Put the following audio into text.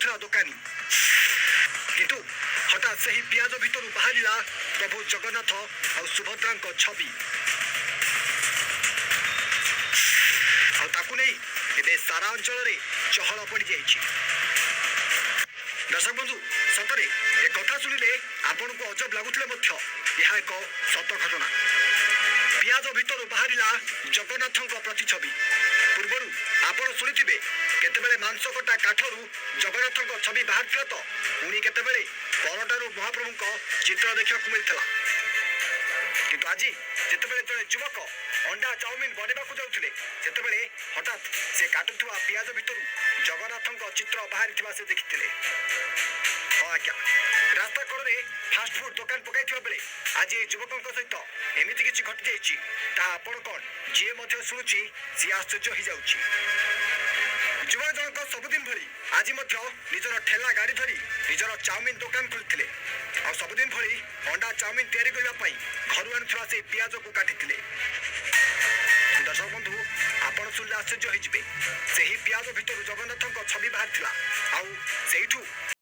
କରୁଥିଲା ଦୋକାନୀ। କିନ୍ତୁ ହଠାତ୍ ସେହି ପିଆଜ ଭିତରୁ ବାହାରିଲା ପ୍ରଭୁ ଜଗନ୍ନାଥ ଆଉ ସୁଭଦ୍ରାଙ୍କ ଛବି। ଆଉ ତାକୁ ନେଇ ଏବେ ସାରା ଅଞ୍ଚଳରେ ଚହଳ ପଡ଼ିଯାଇଛି। ଦର୍ଶକ ବନ୍ଧୁ, ସତରେ ଏ କଥା ଶୁଣିଲେ ଆପଣଙ୍କୁ ଅଜବ ଲାଗୁଥିଲେ ମଧ୍ୟ ଏହା ଏକ ସତ ଘଟଣା। ପିଆଜ ଭିତରୁ ବାହାରିଲା ଜଗନ୍ନାଥଙ୍କ ପ୍ରତିଛବି। ପୂର୍ବରୁ ଆପଣ ଶୁଣିଥିବେ କେତେବେଳେ ମାଂସ କଟା କାଠରୁ ଜଗନ୍ନାଥଙ୍କ ଛବି ବାହାରିଥିଲା ତ, ପୁଣି କେତେବେଳେ ପରଟାରୁ ମହାପ୍ରଭୁଙ୍କ ଚିତ୍ର ଦେଖିବାକୁ ମିଳିଥିଲା। କିନ୍ତୁ ଆଜି ଯେତେବେଳେ ଜଣେ ଯୁବକ ଅଣ୍ଡା ଚାଉମିନ ବନେଇବାକୁ ଯାଉଥିଲେ, ସେତେବେଳେ ହଠାତ୍ ସେ କାଟୁଥିବା ପିଆଜ ଭିତରୁ ଜଗନ୍ନାଥଙ୍କ ଚିତ୍ର ବାହାରିଥିବା ସେ ଦେଖିଥିଲେ। ହଁ ଆଜ୍ଞା, ରାସ୍ତା କଡ଼ରେ ଫାଷ୍ଟଫୁଡ ଦୋକାନ ପକାଇଥିବା ବେଳେ ଆଜି ଏହି ଯୁବକଙ୍କ ସହିତ ଏମିତି କିଛି ଘଟିଯାଇଛି, ତାହା ଆପଣ କ'ଣ ଯିଏ ମଧ୍ୟ ଶୁଣୁଛି ସିଏ ଆଶ୍ଚର୍ଯ୍ୟ ହେଇଯାଉଛି। ଯୁବକ ଜଣକ ସବୁଦିନ ଭଳି ଆଜି ମଧ୍ୟ ନିଜର ଠେଲା ଗାଡ଼ି ଧରି ନିଜର ଚାଉମିନ ଦୋକାନ ଖୋଲିଥିଲେ। ଆଉ ସବୁଦିନ ଭଳି ଅଣ୍ଡା ଚାଉମିନ ତିଆରି କରିବା ପାଇଁ ଘରୁ ଆଣିଥିବା ସେହି ପିଆଜକୁ କାଟିଥିଲେ। ଦର୍ଶକ ବନ୍ଧୁ, ଆପଣ ଶୁଣିଲେ ଆଶ୍ଚର୍ଯ୍ୟ ହେଇଯିବେ। ସେହି ପିଆଜ ଭିତରୁ ଜଗନ୍ନାଥଙ୍କ ଛବି ବାହାରିଥିଲା। ଆଉ ସେଇଠୁ